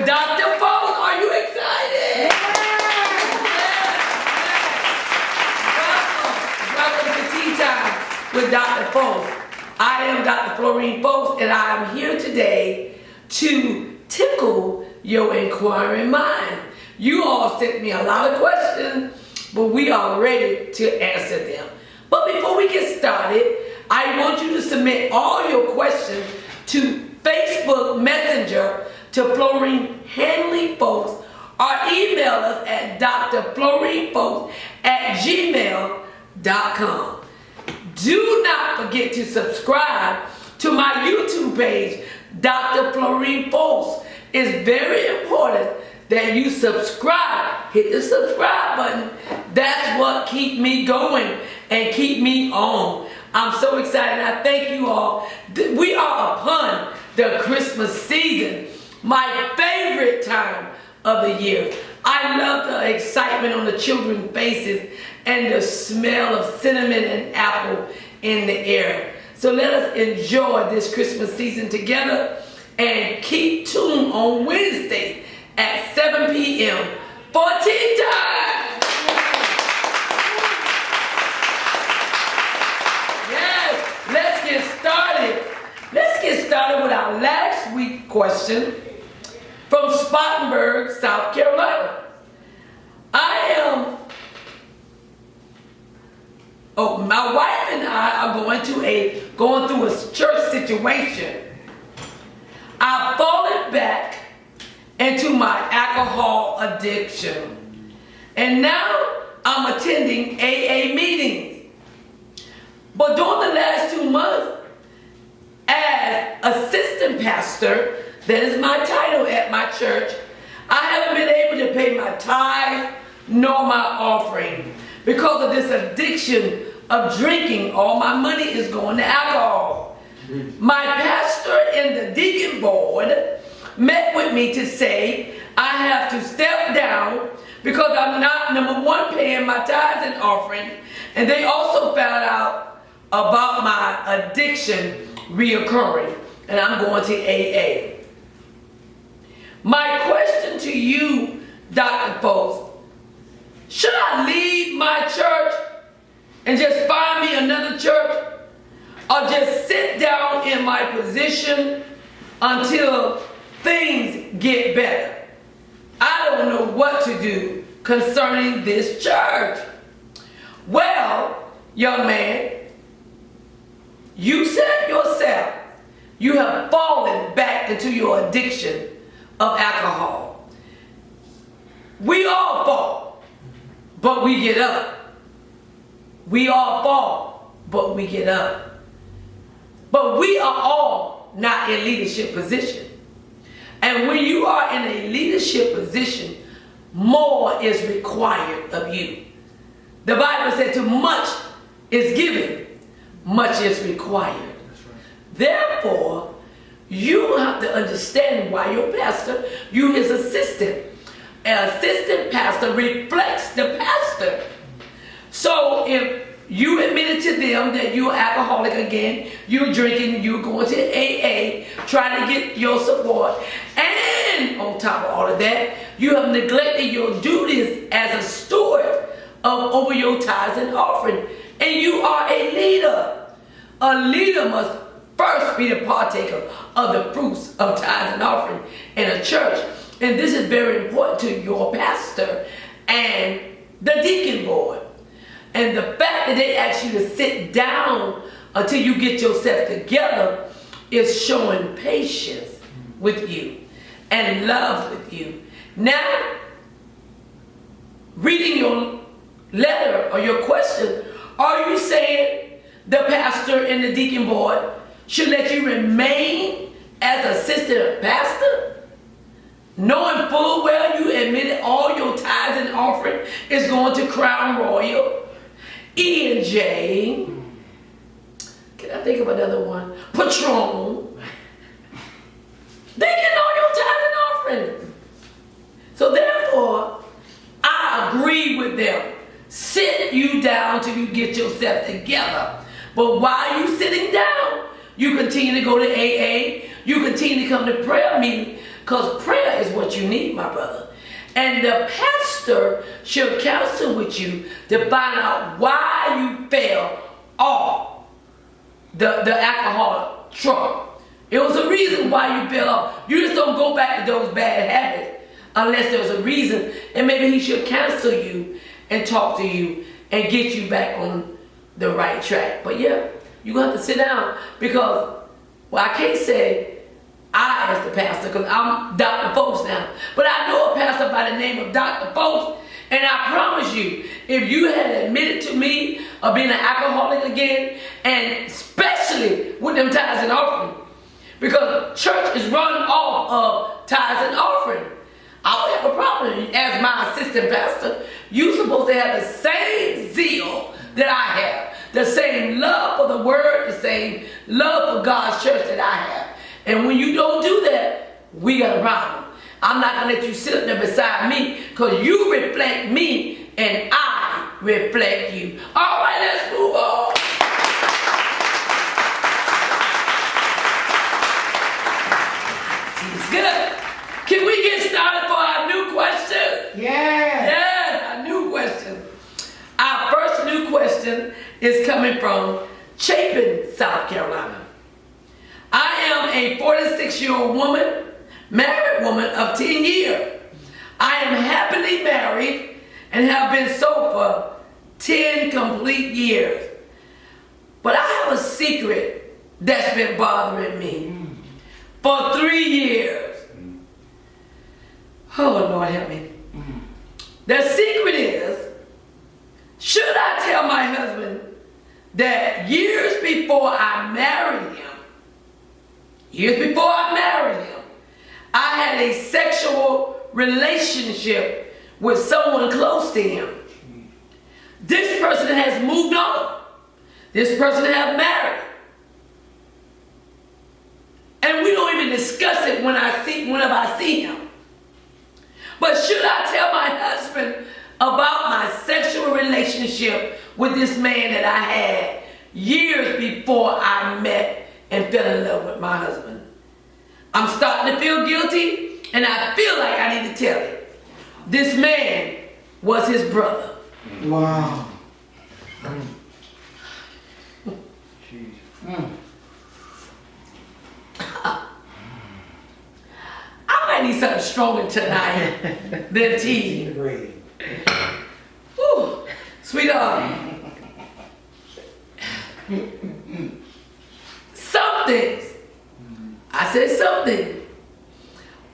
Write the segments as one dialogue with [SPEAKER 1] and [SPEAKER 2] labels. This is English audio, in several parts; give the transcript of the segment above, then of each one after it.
[SPEAKER 1] with Dr. Foles. Are you excited? Welcome to Tea Time with Dr. Foles. I am Dr. Florine Foles, and I am here today to tickle your inquiring mind. You all sent me a lot of questions, but we are ready to answer them. But before we get started, I want you to submit all your questions to Facebook Messenger to Florine Hanley Foles, or email us at drflorinefoles@gmail.com. Do not forget to subscribe to my YouTube page, Dr. Florine Foles. It's very important that you subscribe. Hit the subscribe button. That's what keeps me going and keep me on. I'm so excited. I thank you all. We are upon the Christmas season, my favorite time of the year. I love the excitement on the children's faces and the smell of cinnamon and apple in the air. So let us enjoy this Christmas season together and keep tuned on Wednesday at 7 p.m. for Tea Time. Yes, let's get started. Let's get started with our last week question from Spartanburg, South Carolina. My wife and I are going through a church situation. I've fallen back into my alcohol addiction, and now I'm attending AA meetings. But during the last 2 months, as assistant pastor, that is my title at my church, I haven't been able to pay my tithe nor my offering because of this addiction of drinking. All my money is going to alcohol. My pastor and the deacon board met with me to say I have to step down because I'm not, number one, paying my tithes and offering, and they also found out about my addiction reoccurring, and I'm going to AA. My question to you, Dr. Foles, should I leave my church and just find me another church, or just sit down in my position until things get better? I don't know what to do concerning this church. Well, young man, you said yourself, you have fallen back into your addiction of alcohol. We all fall, but we get up. We all fall, but we get up. But we are all not in leadership position. And when you are in a leadership position, more is required of you. The Bible said too much is given, much is required. Therefore, you have to understand why your pastor, you his assistant. An assistant pastor reflects the pastor. So if you admitted to them that you're alcoholic again, you're drinking, you're going to AA, trying to get your support, and on top of all of that, you have neglected your duties as a steward over your tithes and offering, and you are a leader. A leader must first be the partaker of the fruits of tithes and offering in a church. And this is very important to your pastor and the deacon board. And the fact that they ask you to sit down until you get yourself together is showing patience with you and love with you. Now, reading your letter or your question, are you saying the pastor and the deacon board should let you remain as assistant pastor, knowing full well you admitted all your tithes and offering is going to Crown Royal, E&J, can I think of another one? Patron. They getting all your tithes and offering. So therefore, I agree with them. Sit you down till you get yourself together. But while you sitting down, you continue to go to AA, you continue to come to prayer meeting, Because prayer is what you need, my brother. And the pastor should counsel with you to find out why you fell off the alcohol truck. It was a reason why you fell off. You just don't go back to those bad habits unless there's a reason. And maybe he should counsel you and talk to you and get you back on the right track. But yeah, you're going to have to sit down because, well, I can't say I as the pastor because I'm Dr. Folks now. But I know a pastor by the name of Dr. Folks. And I promise you, if you had admitted to me of being an alcoholic again, and especially with them tithes and offering, because church is run off of tithes and offering, I would have a problem. As my assistant pastor, you're supposed to have the same zeal that I have, the same love for the word, the same love for God's church that I have. And when you don't do that, we got a problem. I'm not going to let you sit there beside me because you reflect me and I reflect you. All right, let's move on. It's good. Can we get started for our new question?
[SPEAKER 2] Yeah.
[SPEAKER 1] Yeah, our new question. Our first new question is coming from Chapin, South Carolina. I am a 46-year-old woman, married woman of 10 years. I am happily married and have been so for 10 complete years. But I have a secret that's been bothering me for 3 years. Oh, Lord, help me. The secret is, should I tell my husband that years before I married him, I had a sexual relationship with someone close to him. This person has moved on. This person has married. And we don't even discuss it whenever I see him. But should I tell my husband about my sexual relationship with this man that I had years before I met and fell in love with my husband? I'm starting to feel guilty, and I feel like I need to tell him. This man was his brother.
[SPEAKER 2] Wow.
[SPEAKER 1] I might need something stronger tonight than tea. Whew. Sweetheart. Some things, I said something,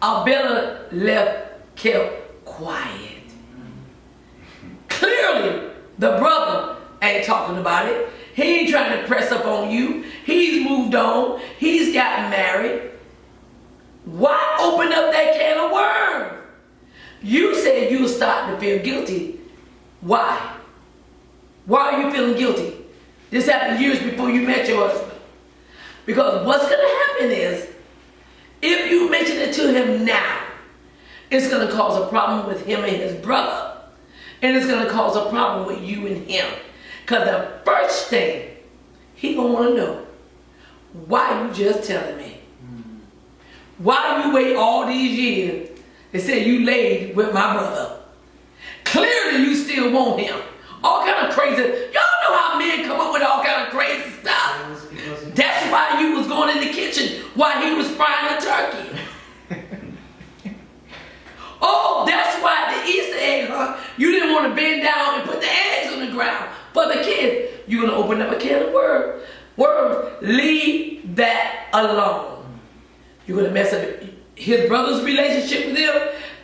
[SPEAKER 1] Abella kept quiet. Clearly, the brother ain't talking about it. He ain't trying to press up on you. He's moved on. He's gotten married. Why open up that can of worms? You said you were starting to feel guilty. Why? Why are you feeling guilty? This happened years before you met your husband. Because what's going to happen is, if you mention it to him now, it's going to cause a problem with him and his brother. And it's going to cause a problem with you and him. Because the first thing he going to want to know, why you just telling me? Why you wait all these years and say you laid with my brother? Clearly you still want him. All kind of crazy. Y'all know how men come up with all kind of crazy stuff. That's why you was going in the kitchen while he was frying the turkey. Oh, that's why the Easter egg hunt, you didn't want to bend down and put the eggs on the ground for the kids. You're going to open up a can of worms. Leave that alone. You're going to mess up his brother's relationship with him,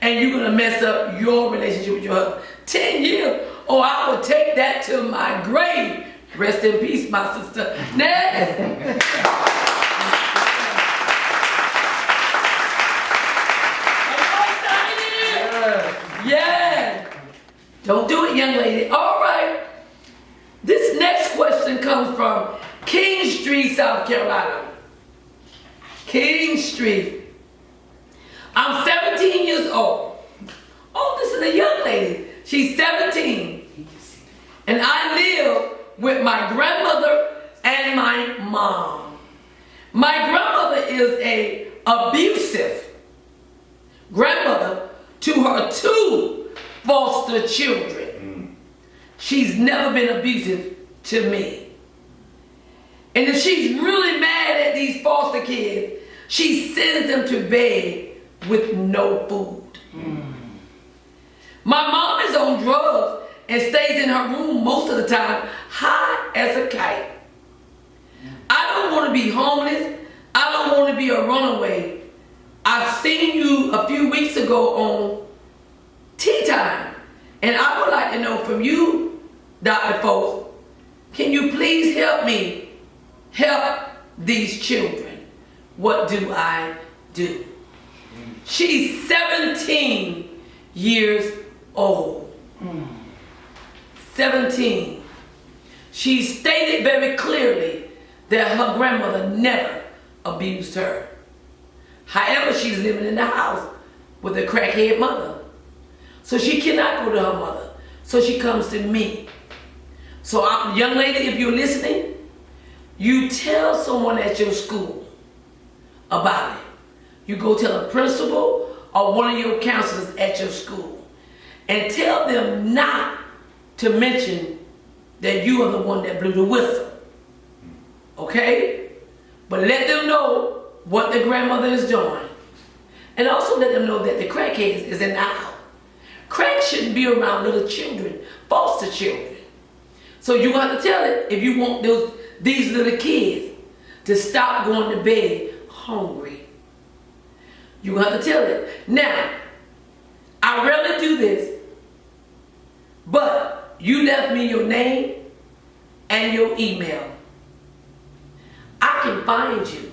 [SPEAKER 1] and you're going to mess up your relationship with your husband. 10 years. Oh, I will take that to my grave. Rest in peace, my sister. Next. Yeah. Don't do it, young lady. All right. This next question comes from King Street, South Carolina. King Street. I'm 17 years old. Oh, this is a young lady. She's 17. And I live with my grandmother and my mom. My grandmother is abusive. grandmother to her 2 foster children. She's never been abusive to me. And if she's really mad at these foster kids, she sends them to bed with no food. My mom is on drugs and stays in her room most of the time, high as a kite. I don't want to be homeless. I don't want to be a runaway. I've seen you a few weeks ago on Tea Time, and I would like to know from you, Dr. Foltz, can you please help me help these children? What do I do? She's 17 years old. 17. She stated very clearly that her grandmother never abused her. However, she's living in the house with a crackhead mother. So she cannot go to her mother. So she comes to me. So young lady, if you're listening, you tell someone at your school about it. You go tell a principal or one of your counselors at your school and tell them not to mention that you are the one that blew the whistle. Okay? But let them know what the grandmother is doing. And also let them know that the crackhead is in the house. Crack shouldn't be around little children, foster children. So you have to tell it if you want these little kids to stop going to bed hungry. You have to tell it. Now, I rarely do this, but you left me your name and your email. I can find you.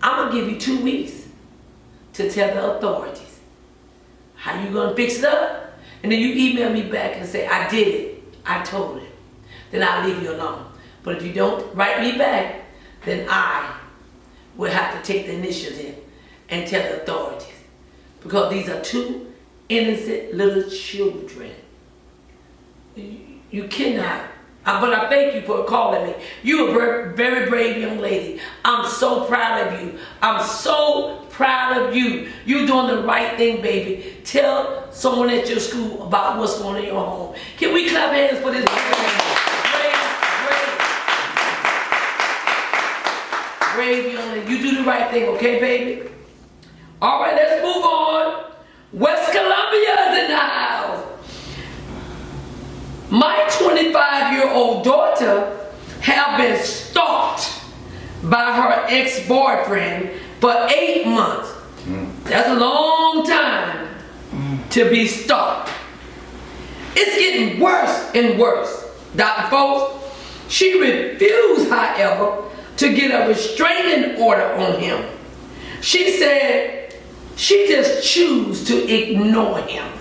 [SPEAKER 1] I'm going to give you 2 weeks to tell the authorities how you going to fix it up. And then you email me back and say, I did it. I told it. Then I'll leave you alone. But if you don't write me back, then I will have to take the initiative and tell the authorities. Because these are 2 innocent little children. You cannot. But I thank you for calling me. You're a very brave young lady. I'm so proud of you. I'm so proud of you. You're doing the right thing, baby. Tell someone at your school about what's going on in your home. Can we clap hands for this? Brave young lady. You do the right thing, okay, baby? All right, let's move on. West Columbia is in the house. My 25-year-old daughter have been stalked by her ex-boyfriend for 8 months. That's a long time to be stalked. It's getting worse and worse. Dr. Foltz, she refused, however, to get a restraining order on him. She said she just choose to ignore him.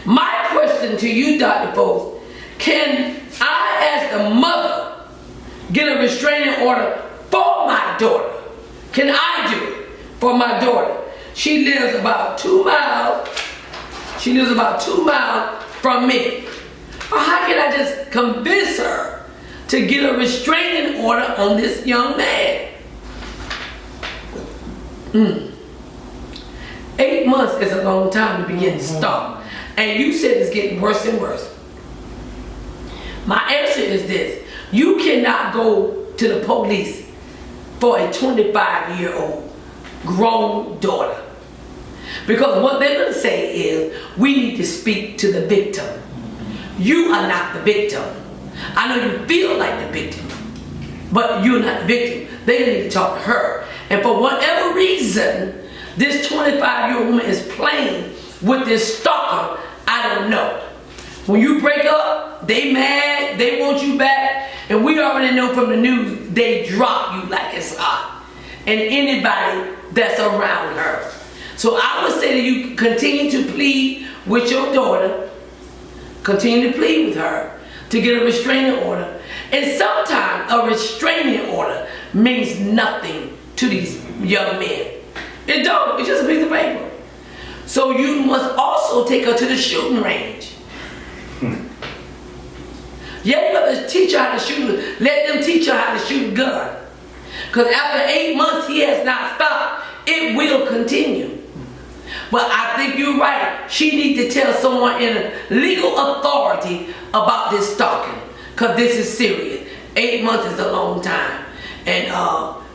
[SPEAKER 1] My question to you, Dr. Foltz, can I, as the mother, get a restraining order for my daughter? Can I do it for my daughter? She lives about 2 miles. She lives about 2 miles from me. Or how can I just convince her to get a restraining order on this young man? 8 months is a long time to be getting stalked. And you said it's getting worse and worse. My answer is this. You cannot go to the police for a 25-year-old grown daughter. Because what they're going to say is, we need to speak to the victim. You are not the victim. I know you feel like the victim, but you're not the victim. They need to talk to her. And for whatever reason, this 25-year-old woman is playing with this stalker. I don't know. When you break up, they mad, they want you back, and we already know from the news, they drop you like it's hot. And anybody that's around her. So I would say that you continue to plead with your daughter, continue to plead with her to get a restraining order. And sometimes a restraining order means nothing to these young men. It don't, it's just a piece of paper. So you must also take her to the shooting range. Yeah, you have to teach her how to shoot. Let them teach her how to shoot a gun. Because after 8 months, he has not stopped. it will continue. But I think you're right. She needs to tell someone in legal authority about this stalking, because this is serious. 8 months is a long time. And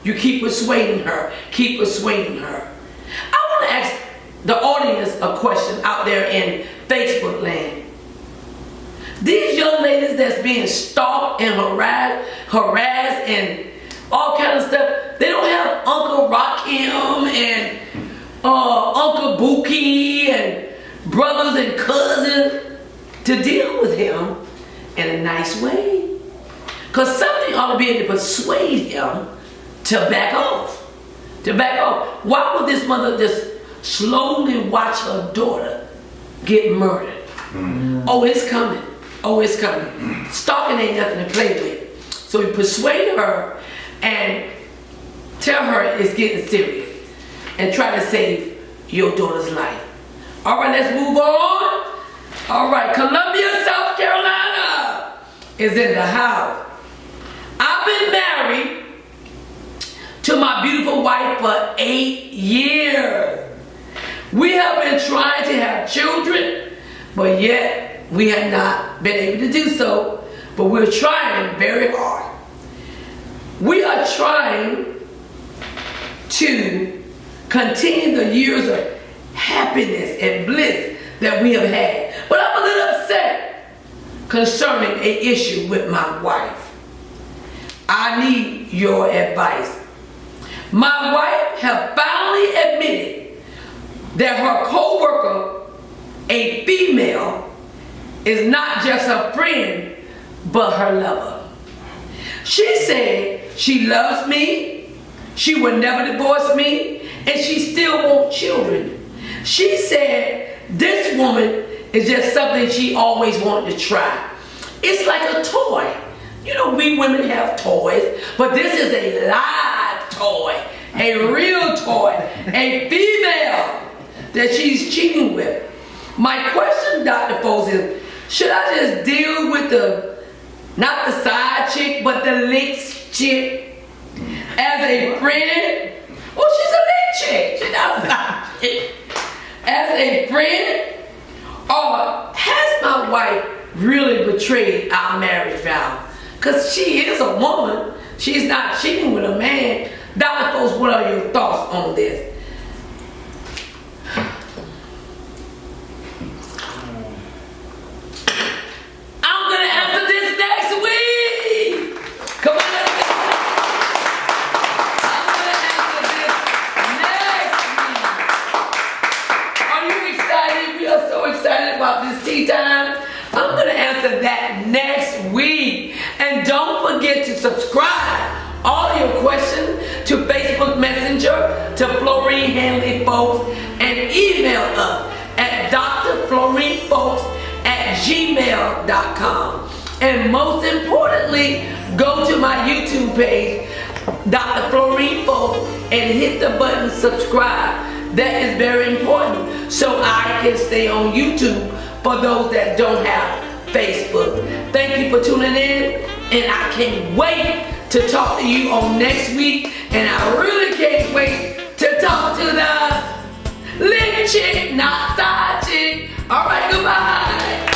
[SPEAKER 1] you keep persuading her. Keep persuading her. I want to ask the audience a question out there in Facebook land. These young ladies that's being stalked and harassed and all kind of stuff, they don't have Uncle Rakim and Uncle Buki and brothers and cousins to deal with him in a nice way. Because something ought to be able to persuade him to back off. To back off. Why would this mother just slowly watch her daughter get murdered? Oh, it's coming. Oh, it's coming. Stalking ain't nothing to play with. So you persuade her and tell her it's getting serious and try to save your daughter's life. All right, let's move on. All right, Columbia, South Carolina is in the house. I've been married to my beautiful wife for 8 years. We have been trying to have children, but yet we have not been able to do so. But we're trying very hard. We are trying to continue the years of happiness and bliss that we have had. But I'm a little upset concerning an issue with my wife. I need your advice. My wife has finally admitted that her co-worker, a female, is not just her friend, but her lover. She said she loves me, she will never divorce me, and she still wants children. She said this woman is just something she always wanted to try. It's like a toy. You know, we women have toys, but this is a live toy, a real toy, a female that she's cheating with. My question, Dr. Foles, is should I just deal with not the side chick, but the licks chick as a friend? Well, she's a lick chick. She's not a side chick. As a friend? Or has my wife really betrayed our marriage vow? Because she is a woman. She's not cheating with a man. Dr. Foles, what are your thoughts on this? I'm going to answer this next week. Come on, let's go. I'm going to answer this next week. Are you excited? We are so excited about this tea time. I'm going to answer that next week. And don't forget to subscribe all your questions to Facebook Messenger, to Florine Hanley Folks, and email us at drflorinefolks@gmail.com. And most importantly, go to my YouTube page, Dr. Florine Folks, and hit the button subscribe. That is very important so I can stay on YouTube for those that don't have Facebook. Thank you for tuning in, and I can't wait to talk to you on next week, and I really can't wait to talk to the lick chick, not side chick. All right, goodbye.